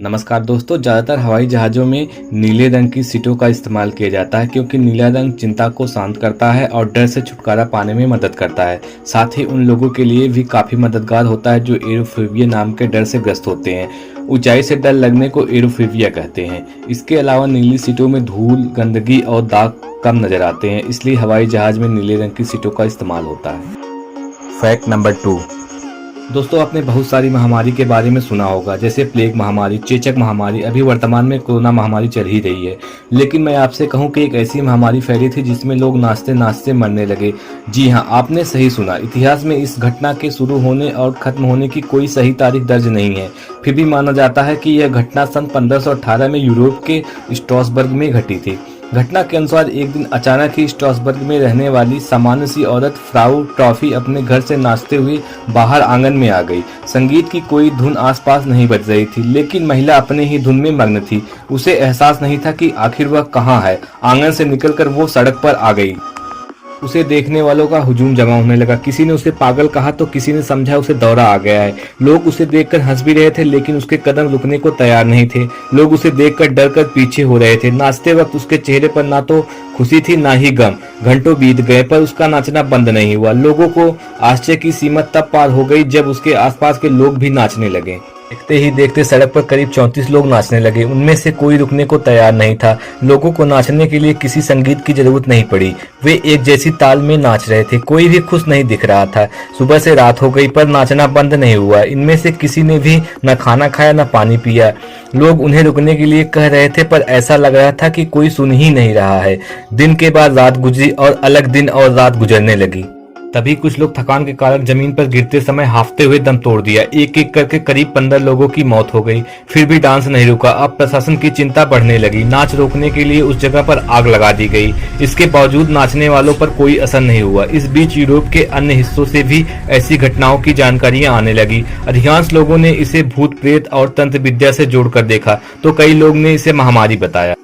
नमस्कार दोस्तों, ज़्यादातर हवाई जहाज़ों में नीले रंग की सीटों का इस्तेमाल किया जाता है क्योंकि नीला रंग चिंता को शांत करता है और डर से छुटकारा पाने में मदद करता है। साथ ही उन लोगों के लिए भी काफ़ी मददगार होता है जो एरोफोबिया नाम के डर से ग्रस्त होते हैं। ऊंचाई से डर लगने को एरोफोबिया कहते हैं। इसके अलावा नीली सीटों में धूल, गंदगी और दाग कम नजर आते हैं, इसलिए हवाई जहाज़ में नीले रंग की सीटों का इस्तेमाल होता है। Fact number 2। दोस्तों, आपने बहुत सारी महामारी के बारे में सुना होगा, जैसे प्लेग महामारी, चेचक महामारी, अभी वर्तमान में कोरोना महामारी चल ही रही है। लेकिन मैं आपसे कहूं कि एक ऐसी महामारी फैली थी जिसमें लोग नाचते नाचते मरने लगे। जी हां, आपने सही सुना। इतिहास में इस घटना के शुरू होने और खत्म होने की कोई सही तारीख दर्ज नहीं है, फिर भी माना जाता है कि यह घटना सन 1518 में यूरोप के स्ट्रासबर्ग में घटी थी। घटना के अनुसार एक दिन अचानक ही स्ट्रासबर्ग में रहने वाली सामान्य सी औरत फ्राउ ट्रॉफी अपने घर से नाचते हुए बाहर आंगन में आ गई। संगीत की कोई धुन आसपास नहीं बज रही थी, लेकिन महिला अपने ही धुन में मग्न थी। उसे एहसास नहीं था कि आखिर वह कहाँ है। आंगन से निकलकर वो सड़क पर आ गई। उसे देखने वालों का हुजूम जमा होने लगा। किसी ने उसे पागल कहा तो किसी ने समझा उसे दौरा आ गया है। लोग उसे देखकर हंस भी रहे थे, लेकिन उसके कदम रुकने को तैयार नहीं थे। लोग उसे देखकर डर कर पीछे हो रहे थे। नाचते वक्त उसके चेहरे पर ना तो खुशी थी ना ही गम। घंटों बीत गए पर उसका नाचना बंद नहीं हुआ। लोगों को आश्चर्य की सीमा तब पार हो गई जब उसके आसपास के लोग भी नाचने लगे। देखते ही देखते सड़क पर करीब 34 लोग नाचने लगे। उनमें से कोई रुकने को तैयार नहीं था। लोगों को नाचने के लिए किसी संगीत की जरूरत नहीं पड़ी। वे एक जैसी ताल में नाच रहे थे। कोई भी खुश नहीं दिख रहा था। सुबह से रात हो गई पर नाचना बंद नहीं हुआ। इनमें से किसी ने भी न खाना खाया न पानी पिया। लोग उन्हें रुकने के लिए कह रहे थे पर ऐसा लग रहा था कि कोई सुन ही नहीं रहा है। दिन के बाद रात गुजरी और अलग दिन और रात गुजरने लगी। तभी कुछ लोग थकान के कारण जमीन पर गिरते समय हांफते हुए दम तोड़ दिया। एक एक करके करीब 15 लोगों की मौत हो गई। फिर भी डांस नहीं रुका। अब प्रशासन की चिंता बढ़ने लगी। नाच रोकने के लिए उस जगह पर आग लगा दी गई। इसके बावजूद नाचने वालों पर कोई असर नहीं हुआ। इस बीच यूरोप के अन्य हिस्सों से भी ऐसी घटनाओं की जानकारियां आने लगी। अधिकांश लोगों ने इसे भूत प्रेत और तंत्र विद्या से जोड़कर देखा, तो कई लोग ने इसे महामारी बताया।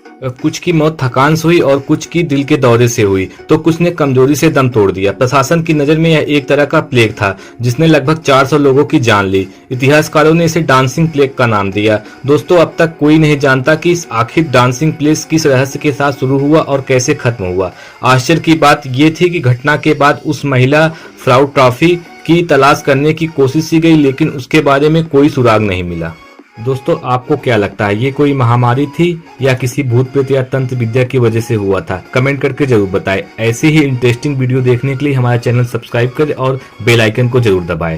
कुछ की मौत थकान से हुई और कुछ की दिल के दौरे से हुई, तो कुछ ने कमजोरी से दम तोड़ दिया। प्रशासन की नजर में यह एक तरह का प्लेग था जिसने लगभग 400 लोगों की जान ली। इतिहासकारों ने इसे डांसिंग प्लेग का नाम दिया। दोस्तों, अब तक कोई नहीं जानता कि इस आखिर डांसिंग प्लेग किस रहस्य के साथ शुरू हुआ और कैसे खत्म हुआ। आश्चर्य की बात यह थी कि घटना के बाद उस महिला फ्राउ ट्रॉफी की तलाश करने की कोशिश की गई, लेकिन उसके बारे में कोई सुराग नहीं मिला। दोस्तों, आपको क्या लगता है, ये कोई महामारी थी या किसी भूत प्रेत या तंत्र विद्या की वजह से हुआ था? कमेंट करके जरूर बताएं। ऐसे ही इंटरेस्टिंग वीडियो देखने के लिए हमारा चैनल सब्सक्राइब करें और बेल आइकन को जरूर दबाएं।